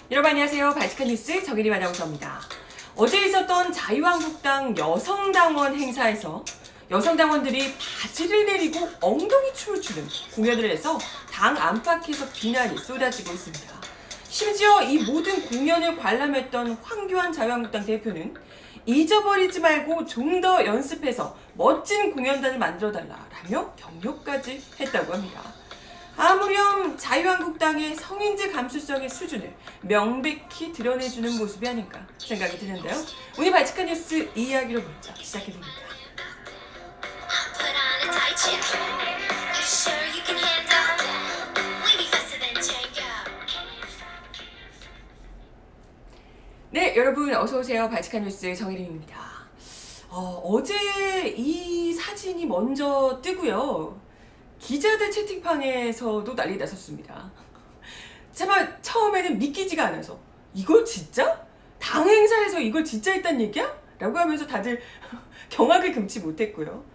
여러분 안녕하세요. 발칙한 뉴스 정일이 아나운서입니다. 어제 있었던 자유한국당 여성당원 행사에서 여성당원들이 바지를 내리고 엉덩이 춤을 추는 공연을 해서 당 안팎에서 비난이 쏟아지고 있습니다. 심지어 이 모든 공연을 관람했던 황교안 자유한국당 대표는 잊어버리지 말고 좀 더 연습해서 멋진 공연단을 만들어달라라며 격려까지 했다고 합니다. 아무렴 자유한국당의 성인지 감수성의 수준을 명백히 드러내주는 모습이 아닌가 생각이 드는데요. 오늘 발칙한 뉴스 이 이야기로 먼저 시작해봅니다. 네, 여러분 어서오세요. 발칙한 뉴스 정혜림입니다. 어제 이 사진이 먼저 뜨고요. 기자들 채팅방에서도 난리 났었습니다. 정말 처음에는 믿기지가 않아서 이걸 진짜? 당 행사에서 이걸 진짜 했단 얘기야? 라고 하면서 다들 경악을 금치 못했고요.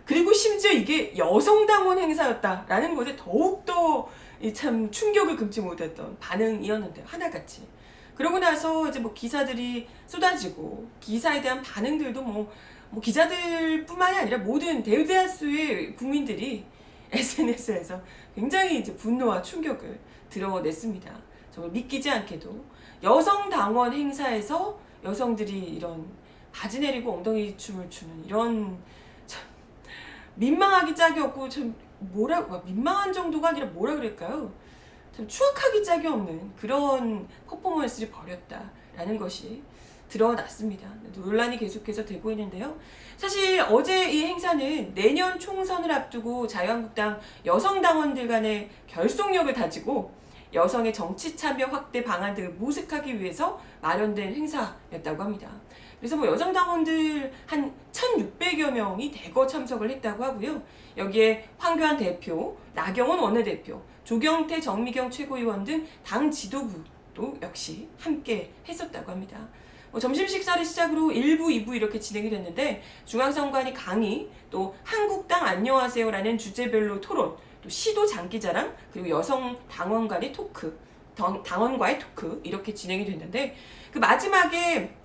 그리고 심지어 이게 여성당원 행사였다라는 것에 더욱더 참 충격을 금치 못했던 반응이었는데요. 하나같이. 그러고 나서 이제 뭐 기사들이 쏟아지고 기사에 대한 반응들도 뭐 기자들뿐만이 아니라 모든 대다수의 국민들이 SNS에서 굉장히 이제 분노와 충격을 드러냈습니다. 정말 믿기지 않게도 여성당원 행사에서 여성들이 이런 바지 내리고 엉덩이 춤을 추는 이런 참 민망하기 짝이 없고 참 민망한 정도가 아니라 뭐라 그럴까요? 참 추악하기 짝이 없는 그런 퍼포먼스를 벌였다라는 것이 드러났습니다. 논란이 계속해서 되고 있는데요. 사실 어제 이 행사는 내년 총선을 앞두고 자유한국당 여성당원들 간의 결속력을 다지고 여성의 정치 참여 확대 방안 등을 모색하기 위해서 마련된 행사였다고 합니다. 그래서 뭐 여성당원들 한 1,600여 명이 대거 참석을 했다고 하고요. 여기에 황교안 대표, 나경원 원내대표, 조경태, 정미경 최고위원 등 당 지도부도 역시 함께 했었다고 합니다. 점심 식사를 시작으로 1부, 2부 이렇게 진행이 됐는데 중앙선관위 강의, 또 한국당 안녕하세요라는 주제별로 토론, 또 시도 장기자랑, 그리고 여성 당원 간의 토크, 당원과의 토크 이렇게 진행이 됐는데 그 마지막에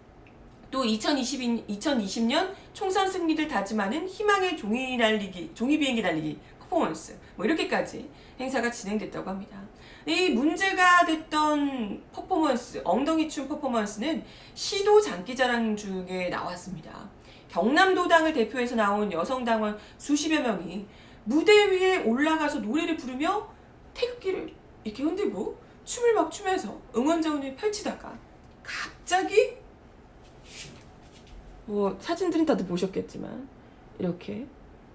또 2020년 총선 승리를 다짐하는 희망의 종이 비행기 날리기 퍼포먼스 뭐 이렇게까지 행사가 진행됐다고 합니다. 이 문제가 됐던 퍼포먼스, 엉덩이 춤 퍼포먼스는 시도 장기자랑 중에 나왔습니다. 경남도당을 대표해서 나온 여성당원 수십여 명이 무대 위에 올라가서 노래를 부르며 태극기를 이렇게 흔들고 춤을 막 추면서 응원전을 펼치다가 갑자기 사진들은 다들 보셨겠지만 이렇게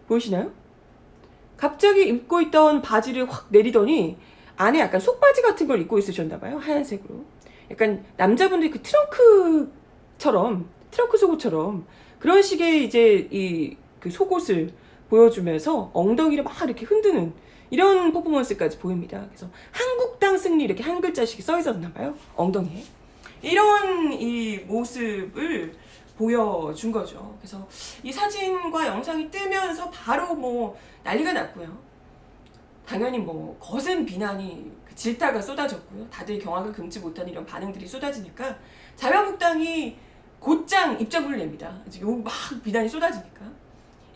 보이시나요? 갑자기 입고 있던 바지를 확 내리더니 안에 약간 속바지 같은 걸 입고 있으셨나봐요. 하얀색으로. 약간 남자분들이 그 트렁크 속옷처럼 그런 식의 이제 그 속옷을 보여주면서 엉덩이를 막 이렇게 흔드는 이런 퍼포먼스까지 보입니다. 그래서 한국당 승리 이렇게 한 글자씩 써 있었나봐요. 엉덩이에. 이런 이 모습을 보여준 거죠. 그래서 이 사진과 영상이 뜨면서 바로 난리가 났고요. 당연히 거센 비난이 질타가 쏟아졌고요. 다들 경악을 금치 못하는 이런 반응들이 쏟아지니까 자유한국당이 곧장 입장문을 냅니다. 이제 막 비난이 쏟아지니까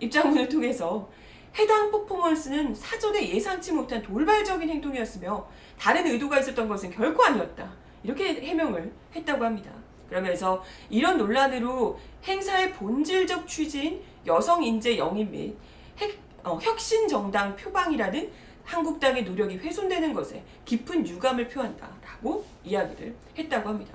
입장문을 통해서 해당 퍼포먼스는 사전에 예상치 못한 돌발적인 행동이었으며 다른 의도가 있었던 것은 결코 아니었다. 이렇게 해명을 했다고 합니다. 그러면서 이런 논란으로 행사의 본질적 취지인 여성 인재 영입 및 혁신정당 표방이라는 한국당의 노력이 훼손되는 것에 깊은 유감을 표한다라고 이야기를 했다고 합니다.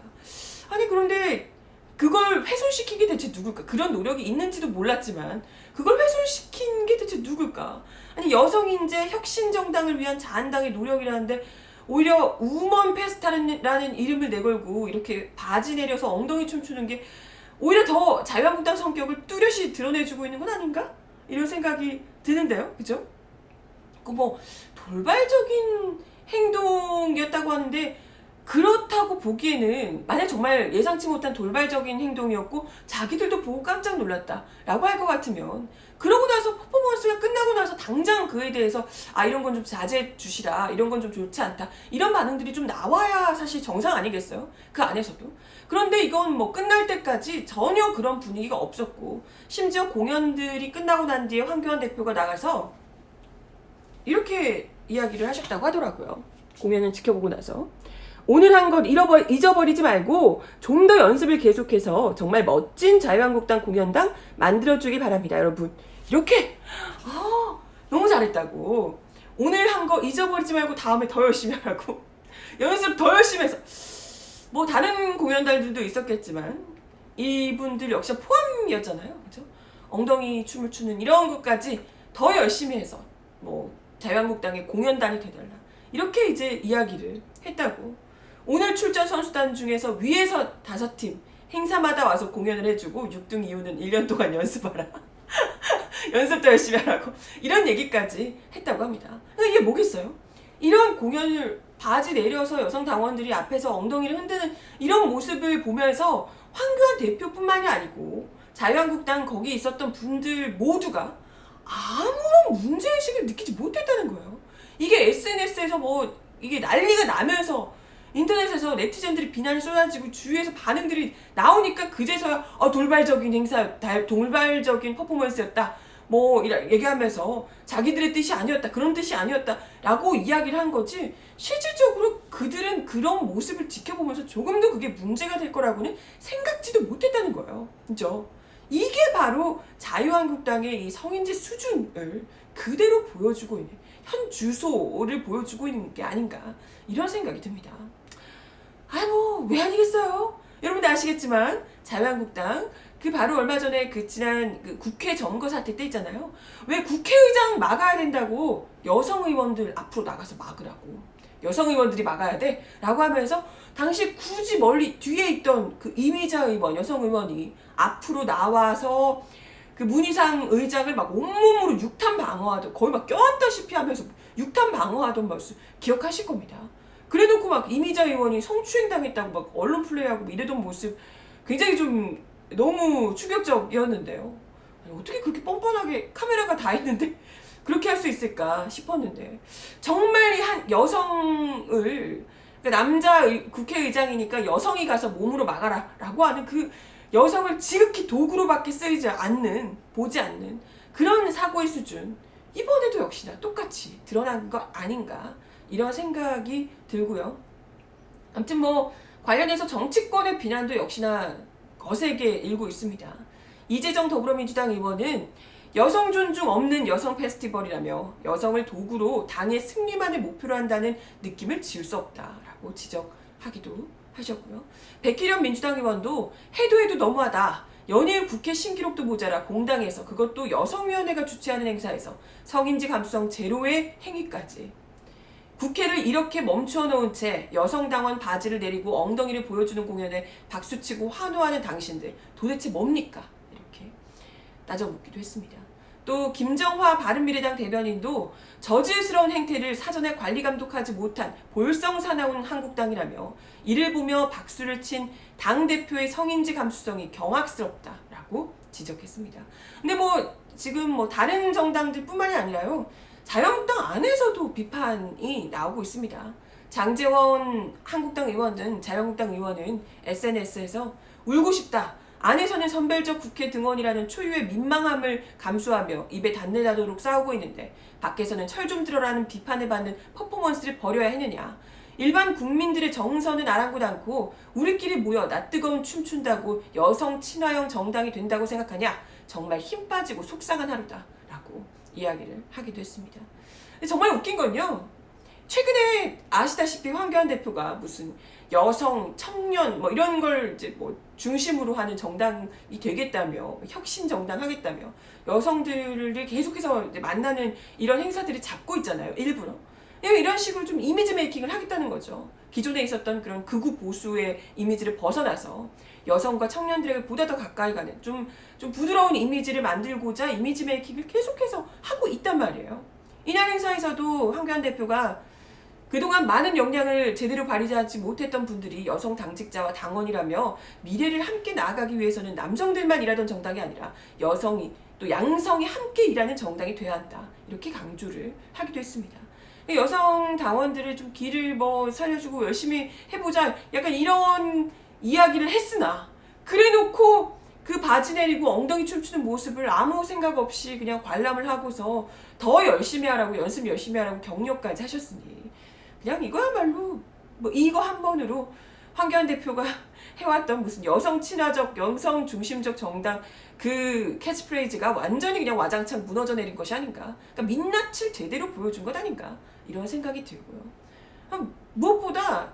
아니 그런데 그걸 훼손시킨 게 대체 누굴까? 그런 노력이 있는지도 몰랐지만 그걸 훼손시킨 게 대체 누굴까? 아니 여성인재 혁신정당을 위한 자한당의 노력이라는데 오히려 우먼 페스타라는 이름을 내걸고 이렇게 바지 내려서 엉덩이 춤추는 게 오히려 더 자유한국당 성격을 뚜렷이 드러내주고 있는 건 아닌가? 이런 생각이 드는데요. 그죠? 돌발적인 행동이었다고 하는데 그렇다고 보기에는 만약 정말 예상치 못한 돌발적인 행동이었고 자기들도 보고 깜짝 놀랐다라고 할 것 같으면 그러고 나서 퍼포먼스가 끝나고 나서 당장 그에 대해서 이런 건 좀 자제해 주시라, 이런 건 좀 좋지 않다, 이런 반응들이 좀 나와야 사실 정상 아니겠어요? 그 안에서도. 그런데 이건 뭐 끝날 때까지 전혀 그런 분위기가 없었고, 심지어 공연들이 끝나고 난 뒤에 황교안 대표가 나가서 이렇게 이야기를 하셨다고 하더라고요. 공연을 지켜보고 나서. 오늘 한 것 잊어버리지 말고 좀 더 연습을 계속해서 정말 멋진 자유한국당 공연당 만들어주기 바랍니다, 여러분. 이렇게 너무 잘했다고. 오늘 한 거 잊어버리지 말고 다음에 더 열심히 하라고. 연습 더 열심히 해서. 뭐 다른 공연단들도 있었겠지만 이분들 역시 포함이었잖아요, 그죠? 엉덩이 춤을 추는 이런 것까지 더 열심히 해서 뭐 자유한국당의 공연단이 되달라, 이렇게 이제 이야기를 했다고. 오늘 출전 선수단 중에서 위에서 5팀 행사마다 와서 공연을 해주고 6등 이후는 1년 동안 연습하라. 연습도 열심히 하라고. 이런 얘기까지 했다고 합니다. 이게 뭐겠어요? 이런 공연을 바지 내려서 여성 당원들이 앞에서 엉덩이를 흔드는 이런 모습을 보면서 황교안 대표뿐만이 아니고 자유한국당 거기 있었던 분들 모두가 아무런 문제의식을 느끼지 못했다는 거예요. 이게 SNS에서 뭐 이게 난리가 나면서 인터넷에서 네티즌들이 비난이 쏟아지고 주위에서 반응들이 나오니까 그제서야 돌발적인 행사, 돌발적인 퍼포먼스였다, 뭐 얘기하면서 자기들의 뜻이 아니었다, 그런 뜻이 아니었다 라고 이야기를 한 거지, 실질적으로 그들은 그런 모습을 지켜보면서 조금도 그게 문제가 될 거라고는 생각지도 못했다는 거예요. 그죠? 이게 바로 자유한국당의 이 성인지 수준을 그대로 보여주고 있는, 현 주소를 보여주고 있는 게 아닌가, 이런 생각이 듭니다. 왜 아니겠어요? 여러분들 아시겠지만 자유한국당 그 바로 얼마 전에 그 지난 그 국회 점거 사태 때 있잖아요. 왜 국회의장 막아야 된다고 여성 의원들 앞으로 나가서 막으라고, 여성 의원들이 막아야 돼 라고 하면서 당시 굳이 멀리 뒤에 있던 그 이미자 의원, 여성 의원이 앞으로 나와서 그 문희상 의장을 막 온몸으로 육탄 방어하던, 거의 막 껴안다시피 하면서 육탄 방어하던 모습 기억하실 겁니다. 그래놓고 막 이미자 의원이 성추행 당했다고 막 언론 플레이하고 이러던 모습 굉장히 좀 너무 충격적이었는데요. 아니, 어떻게 그렇게 뻔뻔하게 카메라가 다 있는데 그렇게 할 수 있을까 싶었는데, 정말 이 한 여성을, 그러니까 남자 국회의장이니까 여성이 가서 몸으로 막아라 라고 하는 그 여성을 지극히 도구로밖에 쓰이지 않는, 보지 않는 그런 사고의 수준, 이번에도 역시나 똑같이 드러난 거 아닌가, 이런 생각이 들고요. 아무튼 뭐 관련해서 정치권의 비난도 역시나 거세게 일고 있습니다. 이재정 더불어민주당 의원은 여성 존중 없는 여성 페스티벌이라며 여성을 도구로 당의 승리만을 목표로 한다는 느낌을 지울 수 없다라고 지적하기도 하셨고요. 백희련 민주당 의원도 해도 너무하다, 연일 국회 신기록도 모자라 공당에서, 그것도 여성위원회가 주최하는 행사에서 성인지 감수성 제로의 행위까지, 국회를 이렇게 멈춰 놓은 채 여성 당원 바지를 내리고 엉덩이를 보여주는 공연에 박수치고 환호하는 당신들 도대체 뭡니까? 이렇게 따져묻기도 했습니다. 또 김정화 바른미래당 대변인도 저질스러운 행태를 사전에 관리 감독하지 못한 볼성사나운 한국당이라며 이를 보며 박수를 친 당대표의 성인지 감수성이 경악스럽다라고 지적했습니다. 근데 뭐 지금 뭐 다른 정당들 뿐만이 아니라요, 자유한국당 안에서도 비판이 나오고 있습니다. 장제원 한국당 의원은, 자유한국당 의원은 SNS에서 울고 싶다, 안에서는 선별적 국회 등원이라는 초유의 민망함을 감수하며 입에 단내다도록 싸우고 있는데 밖에서는 철 좀 들어라는 비판을 받는 퍼포먼스를 벌여야 했느냐, 일반 국민들의 정서는 아랑곳 않고 우리끼리 모여 낯뜨거운 춤춘다고 여성 친화형 정당이 된다고 생각하냐, 정말 힘 빠지고 속상한 하루다 라고 이야기를 하기도 했습니다. 근데 정말 웃긴 건요, 최근에 아시다시피 황교안 대표가 무슨 여성, 청년 뭐 이런 걸 이제 뭐 중심으로 하는 정당이 되겠다며, 혁신 정당 하겠다며 여성들을 계속해서 이제 만나는 이런 행사들이 잡고 있잖아요, 일부러. 이런 식으로 좀 이미지 메이킹을 하겠다는 거죠. 기존에 있었던 그런 극우 보수의 이미지를 벗어나서 여성과 청년들에게 보다 더 가까이 가는 좀 부드러운 이미지를 만들고자 이미지 메이킹을 계속해서 하고 있단 말이에요. 이날 행사에서도 황교안 대표가 그동안 많은 역량을 제대로 발휘하지 못했던 분들이 여성 당직자와 당원이라며 미래를 함께 나아가기 위해서는 남성들만 일하던 정당이 아니라 여성이 또 양성이 함께 일하는 정당이 돼야 한다. 이렇게 강조를 하기도 했습니다. 여성 당원들을 좀 길을 뭐 살려주고 열심히 해보자. 약간 이런 이야기를 했으나 그래놓고 그 바지 내리고 엉덩이 춤추는 모습을 아무 생각 없이 그냥 관람을 하고서 더 열심히 하라고 연습 열심히 하라고 격려까지 하셨으니 그냥 이거야말로 뭐 이거 한 번으로 황교안 대표가 해왔던 무슨 여성 친화적 여성 중심적 정당 그 캐치프레이즈가 완전히 그냥 와장창 무너져 내린 것이 아닌가. 그러니까 민낯을 제대로 보여준 것 아닌가 이런 생각이 들고요. 무엇보다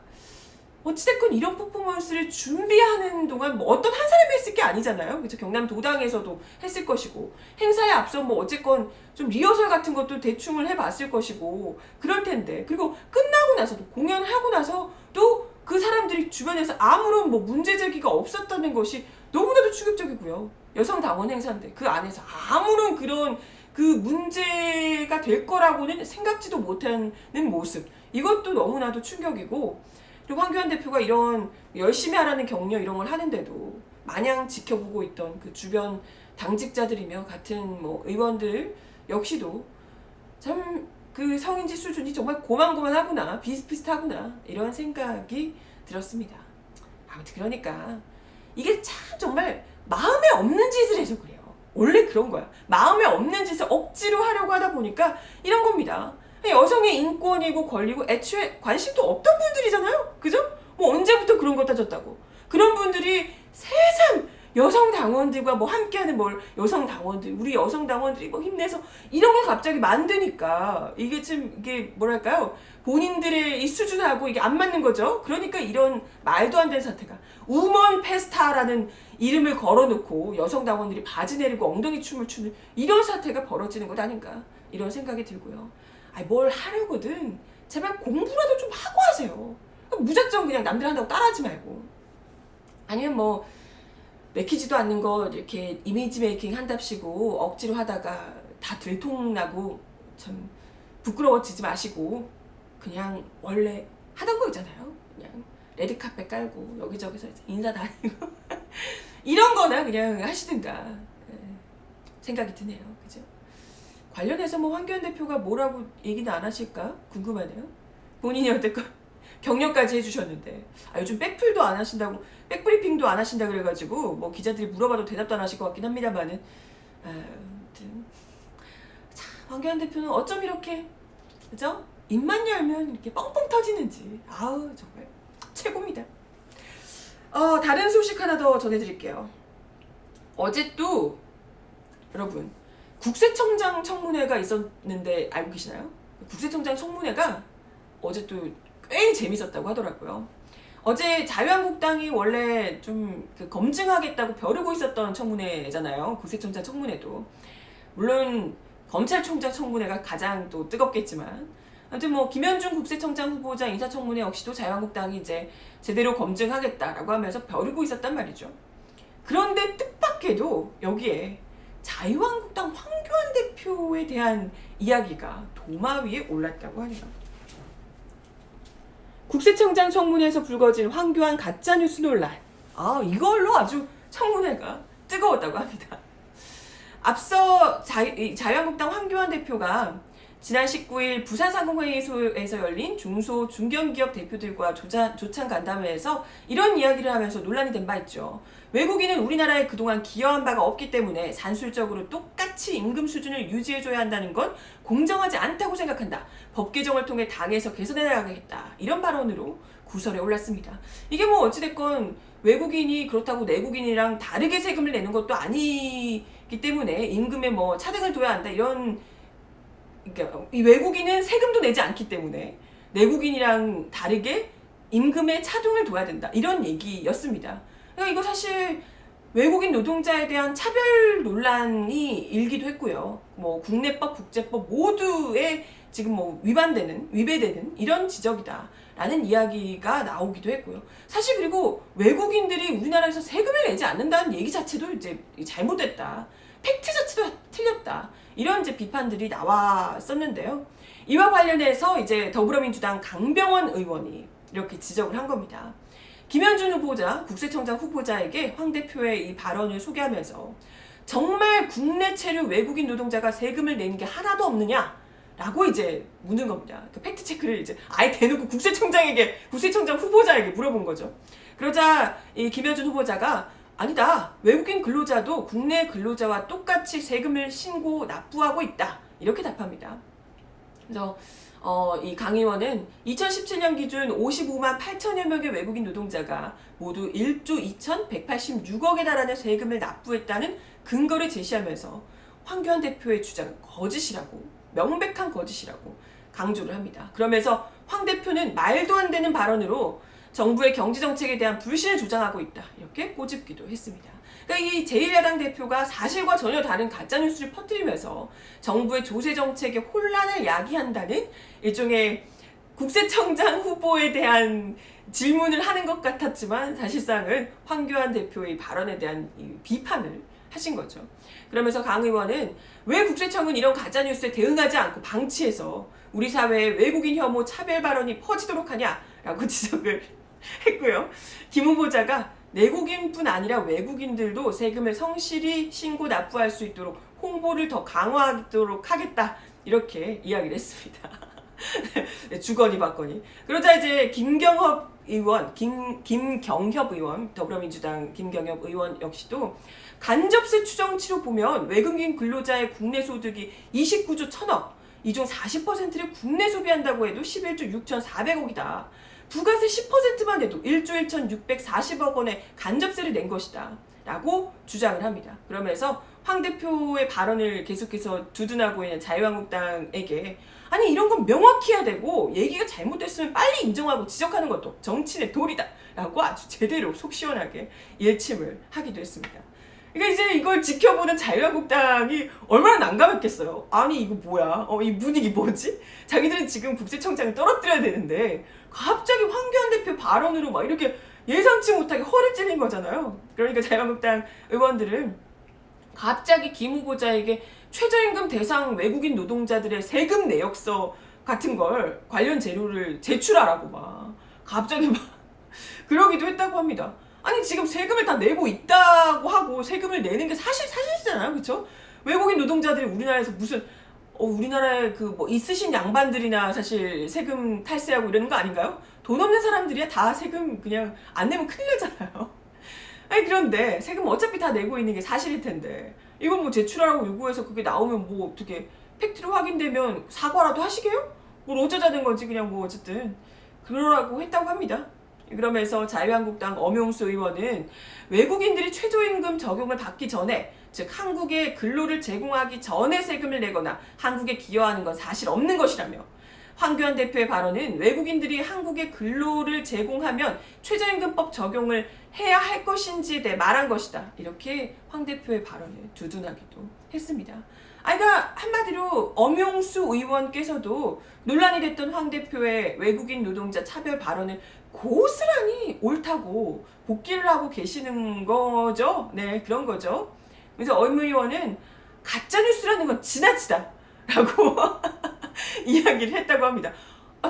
어찌됐건 이런 퍼포먼스를 준비하는 동안 뭐 어떤 한 사람이 했을 게 아니잖아요. 그렇죠? 경남 도당에서도 했을 것이고 행사에 앞서 뭐 어쨌건 좀 리허설 같은 것도 대충을 해봤을 것이고 그럴 텐데 그리고 끝나고 나서도 공연하고 나서도 그 사람들이 주변에서 아무런 뭐 문제 제기가 없었다는 것이 너무나도 충격적이고요. 여성 당원 행사인데 그 안에서 아무런 그런 그 문제가 될 거라고는 생각지도 못하는 모습 이것도 너무나도 충격이고 그리고 황교안 대표가 이런 열심히 하라는 격려 이런 걸 하는데도 마냥 지켜보고 있던 그 주변 당직자들이며 같은 뭐 의원들 역시도 참 그 성인지 수준이 정말 고만고만하구나 비슷비슷하구나 이런 생각이 들었습니다. 아무튼 그러니까 이게 참 정말 마음에 없는 짓을 해서 그래요. 원래 그런 거야. 마음에 없는 짓을 억지로 하려고 하다 보니까 이런 겁니다. 여성의 인권이고 권리고 애초에 관심도 없던 분들이잖아요. 그죠? 뭐 언제부터 그런 거 따졌다고. 그런 분들이 세상 여성 당원들과 뭐 함께하는 뭘 여성 당원들 우리 여성 당원들이 뭐 힘내서 이런 걸 갑자기 만드니까 이게 좀 이게 뭐랄까요 본인들의 이 수준하고 이게 안 맞는 거죠. 그러니까 이런 말도 안 되는 사태가 우먼 페스타라는 이름을 걸어놓고 여성 당원들이 바지 내리고 엉덩이 춤을 추는 이런 사태가 벌어지는 것 아닌가 이런 생각이 들고요. 뭘 하려거든 제발 공부라도 좀 하고 하세요. 무작정 그냥 남들 한다고 따라하지 말고 아니면 뭐 맥히지도 않는 거 이렇게 이미지 메이킹 한답시고 억지로 하다가 다 들통나고 참 부끄러워지지 마시고 그냥 원래 하던 거 있잖아요. 그냥 레드카펫 깔고 여기저기서 인사 다니고 이런 거나 그냥 하시든가 생각이 드네요. 그죠? 관련해서 뭐 황교안 대표가 뭐라고 얘기는 안 하실까 궁금하네요. 본인이 어떨까 격려까지 해주셨는데 요즘 백풀도 안 하신다고 백브리핑도 안 하신다 그래가지고 뭐 기자들이 물어봐도 대답도 안 하실 것 같긴 합니다만은 아무튼 참 황교안 대표는 어쩜 이렇게 그죠? 입만 열면 이렇게 뻥뻥 터지는지 아우 정말 최고입니다. 다른 소식 하나 더 전해드릴게요. 어제 또 여러분 국세청장 청문회가 있었는데 알고 계시나요? 국세청장 청문회가 어제 또 꽤 재밌었다고 하더라고요. 어제 자유한국당이 원래 좀 검증하겠다고 벼르고 있었던 청문회잖아요. 국세청장 청문회도. 물론 검찰총장 청문회가 가장 또 뜨겁겠지만 아무튼 뭐 김현중 국세청장 후보자 인사청문회 역시도 자유한국당이 이제 제대로 검증하겠다라고 하면서 벼르고 있었단 말이죠. 그런데 뜻밖에도 여기에 자유한국당 황교안 대표에 대한 이야기가 도마 위에 올랐다고 하네요. 국세청장 청문회에서 불거진 황교안 가짜뉴스 논란. 이걸로 아주 청문회가 뜨거웠다고 합니다. 앞서 자유한국당 황교안 대표가 지난 19일 부산상공회의소에서 열린 중소 중견기업 대표들과 조찬 간담회에서 이런 이야기를 하면서 논란이 된 바 있죠. 외국인은 우리나라에 그동안 기여한 바가 없기 때문에 산술적으로 똑같이 임금 수준을 유지해줘야 한다는 건 공정하지 않다고 생각한다. 법 개정을 통해 당에서 개선해 나가겠다. 이런 발언으로 구설에 올랐습니다. 이게 뭐 어찌됐건 외국인이 그렇다고 내국인이랑 다르게 세금을 내는 것도 아니기 때문에 임금에 뭐 차등을 둬야 한다. 이런 그러니까 이 외국인은 세금도 내지 않기 때문에 내국인이랑 다르게 임금에 차등을 둬야 된다. 이런 얘기였습니다. 그러니까 이거 사실 외국인 노동자에 대한 차별 논란이 일기도 했고요. 뭐 국내법, 국제법 모두에 지금 뭐 위배되는 이런 지적이다라는 이야기가 나오기도 했고요. 사실 그리고 외국인들이 우리나라에서 세금을 내지 않는다는 얘기 자체도 이제 잘못됐다. 팩트 자체도 틀렸다. 이런 이제 비판들이 나왔었는데요. 이와 관련해서 이제 더불어민주당 강병원 의원이 이렇게 지적을 한 겁니다. 김현준 후보자, 국세청장 후보자에게 황 대표의 이 발언을 소개하면서 정말 국내 체류 외국인 노동자가 세금을 내는 게 하나도 없느냐? 라고 이제 묻는 겁니다. 그 팩트 체크를 이제 아예 대놓고 국세청장 후보자에게 물어본 거죠. 그러자 이 김여준 후보자가 아니다. 외국인 근로자도 국내 근로자와 똑같이 세금을 신고 납부하고 있다. 이렇게 답합니다. 그래서 이 강 의원은 2017년 기준 55만 8천여 명의 외국인 노동자가 모두 1조 2,186억에 달하는 세금을 납부했다는 근거를 제시하면서 황교안 대표의 주장은 거짓이라고, 명백한 거짓이라고 강조를 합니다. 그러면서 황 대표는 말도 안 되는 발언으로 정부의 경제정책에 대한 불신을 조장하고 있다. 이렇게 꼬집기도 했습니다. 그러니까 이 제1야당 대표가 사실과 전혀 다른 가짜뉴스를 퍼뜨리면서 정부의 조세정책에 혼란을 야기한다는 일종의 국세청장 후보에 대한 질문을 하는 것 같았지만 사실상은 황교안 대표의 발언에 대한 비판을 하신 거죠. 그러면서 강 의원은 왜 국세청은 이런 가짜뉴스에 대응하지 않고 방치해서 우리 사회에 외국인 혐오 차별 발언이 퍼지도록 하냐라고 지적을 했고요. 김 후보자가 내국인뿐 아니라 외국인들도 세금을 성실히 신고 납부할 수 있도록 홍보를 더 강화하도록 하겠다. 이렇게 이야기를 했습니다. 네, 주거니 받거니. 그러자 이제 김경협 의원, 더불어민주당 김경협 의원 역시도 간접세 추정치로 보면 외국인 근로자의 국내 소득이 29조 1천억, 이 중 40%를 국내 소비한다고 해도 11조 6,400억이다. 부가세 10%만 해도 1조 1,640억 원의 간접세를 낸 것이다. 라고 주장을 합니다. 그러면서 황 대표의 발언을 계속해서 두둔하고 있는 자유한국당에게 아니 이런 건 명확히 해야 되고 얘기가 잘못됐으면 빨리 인정하고 지적하는 것도 정치인의 도리다. 라고 아주 제대로 속 시원하게 일침을 하기도 했습니다. 그러니까 이제 이걸 지켜보는 자유한국당이 얼마나 난감했겠어요. 아니 이거 뭐야? 이 분위기 뭐지? 자기들은 지금 국세청장을 떨어뜨려야 되는데 갑자기 황교안 대표 발언으로 막 이렇게 예상치 못하게 허를 찔린 거잖아요. 그러니까 자유한국당 의원들은 갑자기 김 후보자에게 최저임금 대상 외국인 노동자들의 세금 내역서 같은 걸 관련 재료를 제출하라고 막 갑자기 막 그러기도 했다고 합니다. 아니 지금 세금을 다 내고 있다고 하고 세금을 내는 게 사실이잖아요, 그렇죠? 외국인 노동자들이 우리나라에서 무슨 우리나라에 그 뭐 있으신 양반들이나 사실 세금 탈세하고 이러는 거 아닌가요? 돈 없는 사람들이야 다 세금 그냥 안 내면 큰일 나잖아요. 아니 그런데 세금 어차피 다 내고 있는 게 사실일 텐데 이건 뭐 제출하라고 요구해서 그게 나오면 뭐 어떻게 팩트로 확인되면 사과라도 하시게요? 뭘 어쩌자는 건지 그냥 뭐 어쨌든 그러라고 했다고 합니다. 그러면서 자유한국당 엄용수 의원은 외국인들이 최저임금 적용을 받기 전에 즉 한국에 근로를 제공하기 전에 세금을 내거나 한국에 기여하는 건 사실 없는 것이라며 황교안 대표의 발언은 외국인들이 한국에 근로를 제공하면 최저임금법 적용을 해야 할 것인지에 대해 말한 것이다. 이렇게 황 대표의 발언을 두둔하기도 했습니다. 그러니까 한마디로 엄용수 의원께서도 논란이 됐던 황 대표의 외국인 노동자 차별 발언을 고스란히 옳다고 복귀를 하고 계시는 거죠. 네, 그런 거죠. 그래서 엄 의원은 가짜뉴스라는 건 지나치다 라고 이야기를 했다고 합니다.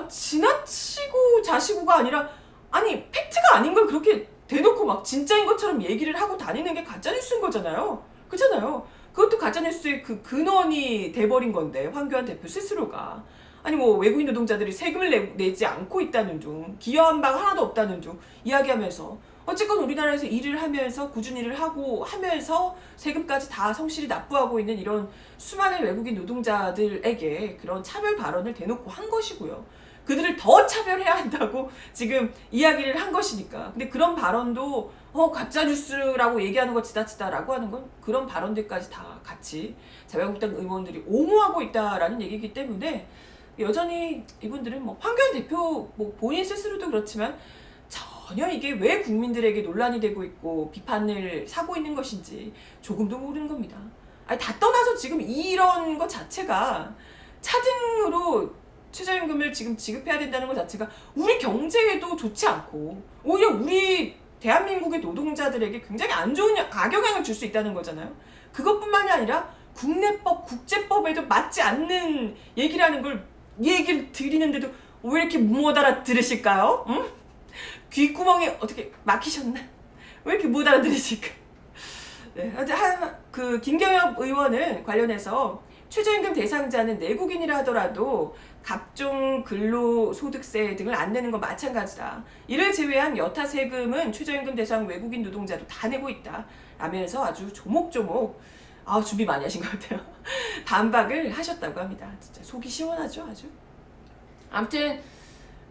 지나치고 자시고가 아니라 아니 팩트가 아닌 걸 그렇게 대놓고 막 진짜인 것처럼 얘기를 하고 다니는 게 가짜뉴스인 거잖아요. 그렇잖아요. 그것도 가짜뉴스의 그 근원이 돼버린 건데 황교안 대표 스스로가 아니 뭐 외국인 노동자들이 세금을 내지 않고 있다는 둥 기여한 바가 하나도 없다는 둥 이야기하면서 어쨌건 우리나라에서 일을 하면서 꾸준히 일을 하고 하면서 세금까지 다 성실히 납부하고 있는 이런 수많은 외국인 노동자들에게 그런 차별 발언을 대놓고 한 것이고요. 그들을 더 차별해야 한다고 지금 이야기를 한 것이니까. 근데 그런 발언도 가짜뉴스라고 얘기하는 거 지나치다라고 하는 건 그런 발언들까지 다 같이 자유한국당 의원들이 옹호하고 있다라는 얘기이기 때문에 여전히 이분들은 뭐 황교안 대표 뭐 본인 스스로도 그렇지만 전혀 이게 왜 국민들에게 논란이 되고 있고 비판을 사고 있는 것인지 조금도 모르는 겁니다. 아니 다 떠나서 지금 이런 것 자체가 차등으로 최저임금을 지금 지급해야 된다는 것 자체가 우리 경제에도 좋지 않고 오히려 우리 대한민국의 노동자들에게 굉장히 안 좋은 악영향을 줄 수 있다는 거잖아요. 그것뿐만이 아니라 국내법, 국제법에도 맞지 않는 얘기라는 걸 얘기를 드리는데도 왜 이렇게 못 알아들으실까요? 응? 귓구멍이 어떻게 막히셨나? 왜 이렇게 못 알아들으실까? 네, 그 김경엽 의원은 관련해서 최저임금 대상자는 내국인이라 하더라도 각종 근로소득세 등을 안 내는 건 마찬가지다. 이를 제외한 여타 세금은 최저임금 대상 외국인 노동자도 다 내고 있다. 라면서 아주 조목조목 준비 많이 하신 것 같아요. 반박을 하셨다고 합니다. 진짜 속이 시원하죠, 아주. 아무튼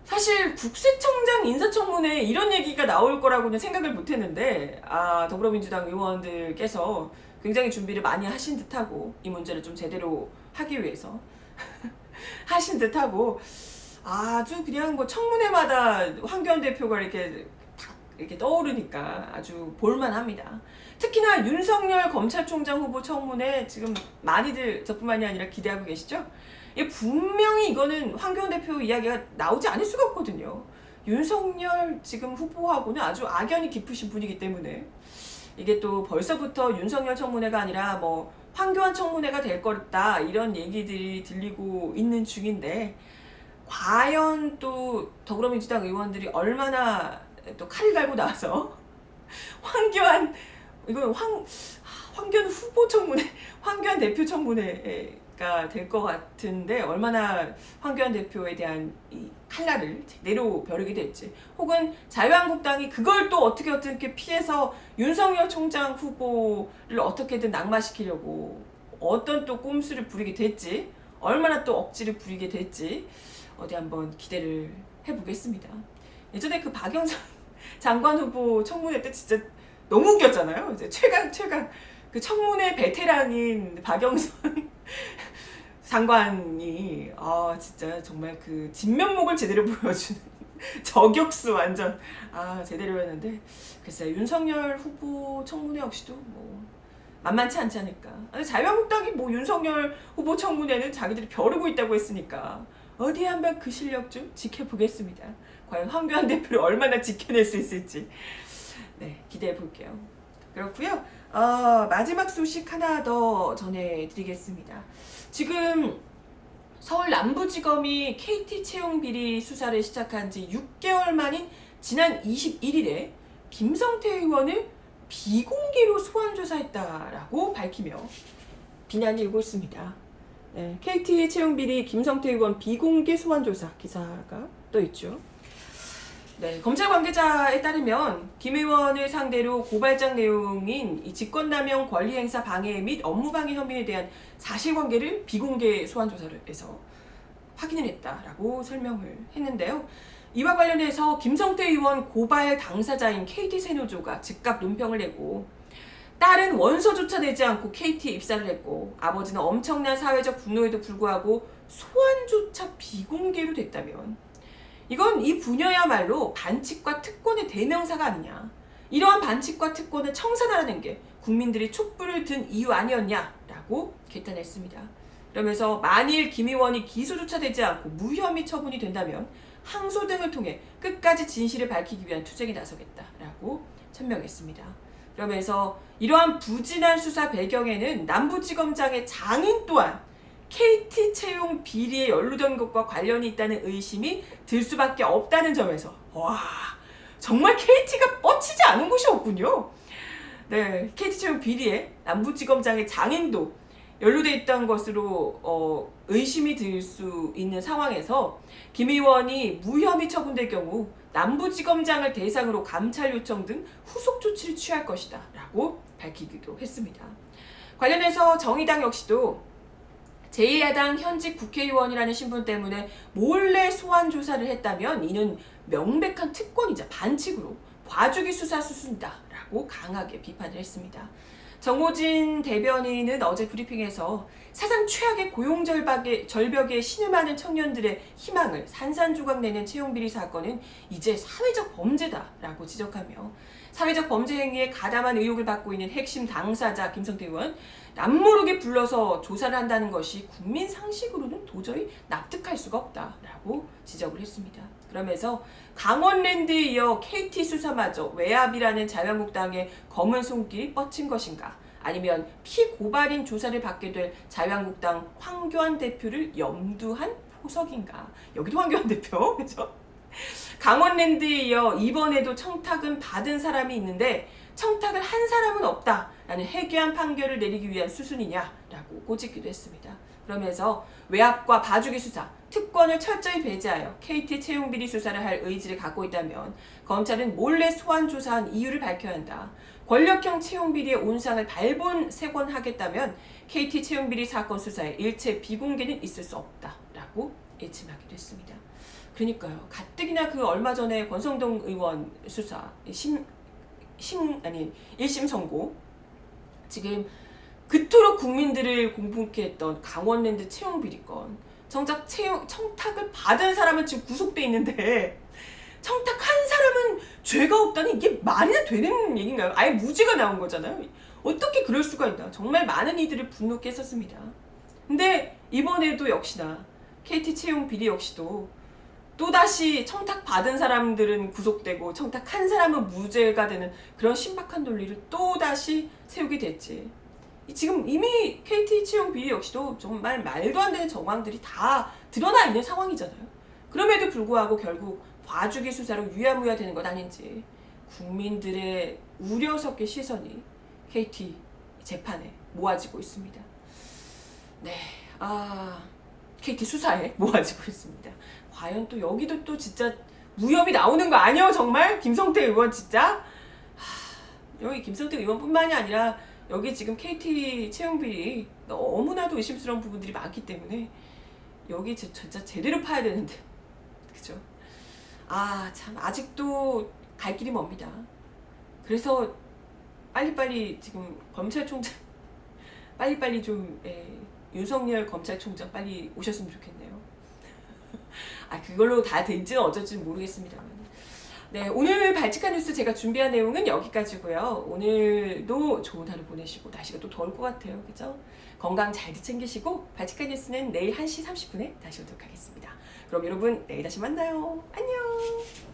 사실 국세청장 인사청문회에 이런 얘기가 나올 거라고는 생각을 못했는데 더불어민주당 의원들께서 굉장히 준비를 많이 하신 듯하고 이 문제를 좀 제대로 하기 위해서 하신 듯하고 아주 그냥 뭐 청문회마다 황교안 대표가 이렇게 탁 이렇게 떠오르니까 아주 볼만합니다. 특히나 윤석열 검찰총장 후보 청문회 지금 많이들 저뿐만이 아니라 기대하고 계시죠? 분명히 이거는 황교안 대표 이야기가 나오지 않을 수가 없거든요. 윤석열 지금 후보하고는 아주 악연이 깊으신 분이기 때문에 이게 또 벌써부터 윤석열 청문회가 아니라 뭐 황교안 청문회가 될 거다 이런 얘기들이 들리고 있는 중인데 과연 또 더불어민주당 의원들이 얼마나 또 칼을 갈고 나와서 황교안 이건 황교안 후보 청문회, 황교안 대표 청문회가 될 것 같은데 얼마나 황교안 대표에 대한 이 칼날을 제대로 벼르게 될지 혹은 자유한국당이 그걸 또 어떻게 피해서 윤석열 총장 후보를 어떻게든 낙마시키려고 어떤 또 꼼수를 부리게 될지 얼마나 또 억지를 부리게 될지 어디 한번 기대를 해보겠습니다. 예전에 그 박영선 장관 후보 청문회 때 진짜 너무 웃겼잖아요. 이제 최강 그 청문회 베테랑인 박영선 장관이 진짜 정말 그 진면목을 제대로 보여주는 저격수 완전 제대로 했는데 글쎄 윤석열 후보 청문회 역시도 뭐 만만치 않지 않을까. 자유한국당이 뭐 윤석열 후보 청문회는 자기들이 벼르고 있다고 했으니까 어디 한번 그 실력 좀 지켜보겠습니다. 과연 황교안 대표를 얼마나 지켜낼 수 있을지 기대해 볼게요. 그렇고요. 마지막 소식 하나 더 전해드리겠습니다. 지금 서울 남부지검이 KT 채용 비리 수사를 시작한 지 6개월 만인 지난 21일에 김성태 의원을 비공개로 소환 조사했다라고 밝히며 비난이 일고 있습니다. 네, KT 채용 비리 김성태 의원 비공개 소환 조사 기사가 또 있죠. 네, 검찰 관계자에 따르면 김 의원을 상대로 고발장 내용인 이 직권남용 권리행사 방해 및 업무방해 혐의에 대한 사실관계를 비공개 소환조사를 해서 확인을 했다라고 설명을 했는데요. 이와 관련해서 김성태 의원 고발 당사자인 KT세노조가 즉각 논평을 내고 딸은 원서조차 내지 않고 KT에 입사를 했고 아버지는 엄청난 사회적 분노에도 불구하고 소환조차 비공개로 됐다면 이건 이 부녀야말로 반칙과 특권의 대명사가 아니냐. 이러한 반칙과 특권을 청산하라는 게 국민들이 촛불을 든 이유 아니었냐라고 개탄했습니다. 그러면서 만일 김 의원이 기소조차 되지 않고 무혐의 처분이 된다면 항소 등을 통해 끝까지 진실을 밝히기 위한 투쟁에 나서겠다라고 천명했습니다. 그러면서 이러한 부진한 수사 배경에는 남부지검장의 장인 또한 KT 채용 비리에 연루된 것과 관련이 있다는 의심이 들 수밖에 없다는 점에서 정말 KT가 뻗치지 않은 곳이 없군요. 네, KT 채용 비리에 남부지검장의 장인도 연루돼 있다는 것으로 의심이 들 수 있는 상황에서 김 의원이 무혐의 처분될 경우 남부지검장을 대상으로 감찰 요청 등 후속 조치를 취할 것이다 라고 밝히기도 했습니다. 관련해서 정의당 역시도 제1야당 현직 국회의원이라는 신분 때문에 몰래 소환 조사를 했다면 이는 명백한 특권이자 반칙으로 봐주기 수사 수순이다라고 강하게 비판을 했습니다. 정호진 대변인은 어제 브리핑에서 사상 최악의 고용 절벽에 신음하는 청년들의 희망을 산산조각 내는 채용비리 사건은 이제 사회적 범죄다라고 지적하며 사회적 범죄 행위에 가담한 의혹을 받고 있는 핵심 당사자 김성태 의원 남모르게 불러서 조사를 한다는 것이 국민 상식으로는 도저히 납득할 수가 없다라고 지적을 했습니다. 그러면서 강원랜드에 이어 KT 수사마저 외압이라는 자유한국당의 검은 손길이 뻗친 것인가 아니면 피고발인 조사를 받게 될 자유한국당 황교안 대표를 염두한 포석인가. 여기도 황교안 대표 그렇죠? 강원랜드에 이어 이번에도 청탁은 받은 사람이 있는데 청탁을 한 사람은 없다라는 해괴한 판결을 내리기 위한 수순이냐라고 꼬집기도 했습니다. 그러면서 외압과 봐주기 수사, 특권을 철저히 배제하여 KT 채용 비리 수사를 할 의지를 갖고 있다면 검찰은 몰래 소환 조사한 이유를 밝혀야 한다. 권력형 채용 비리의 온상을 발본색원하겠다면 KT 채용 비리 사건 수사에 일체 비공개는 있을 수 없다라고 예침하기도 했습니다. 그러니까요. 가뜩이나 그 얼마 전에 권성동 의원 수사 1심 선고, 지금 그토록 국민들을 공분케 했던 강원랜드 채용 비리건, 정작 청탁을 받은 사람은 지금 구속돼 있는데 청탁한 사람은 죄가 없다니 이게 말이나 되는 얘기인가요? 아예 무죄가 나온 거잖아요. 어떻게 그럴 수가 있나. 정말 많은 이들을 분노케 했었습니다. 근데 이번에도 역시나 KT 채용 비리 역시도 또다시 청탁받은 사람들은 구속되고 청탁한 사람은 무죄가 되는 그런 신박한 논리를 또다시 세우게 됐지. 지금 이미 KT 채용 비리 역시도 정말 말도 안 되는 정황들이 다 드러나 있는 상황이잖아요. 그럼에도 불구하고 결국 봐주기 수사로 유야무야 되는 것 아닌지 국민들의 우려 섞인 시선이 KT 재판에 모아지고 있습니다. 네, KT 수사에 모아지고 있습니다. 과연 또 여기도 또 진짜 무협이 나오는 거 아니에요? 정말? 김성태 의원 진짜? 여기 김성태 의원뿐만이 아니라 여기 지금 KT 채용 비리 너무나도 의심스러운 부분들이 많기 때문에 여기 진짜 제대로 파야 되는데, 그죠? 참 아직도 갈 길이 멉니다. 그래서 빨리빨리 지금 검찰총장 빨리빨리 좀 윤석열 검찰총장 빨리 오셨으면 좋겠네요. 그걸로 다 될지는 어쩔지는 모르겠습니다만. 네, 오늘 발칙한 뉴스 제가 준비한 내용은 여기까지고요. 오늘도 좋은 하루 보내시고, 날씨가 또 더울 것 같아요. 그죠? 건강 잘 챙기시고, 발칙한 뉴스는 내일 1시 30분에 다시 오도록 하겠습니다. 그럼 여러분 내일 다시 만나요. 안녕.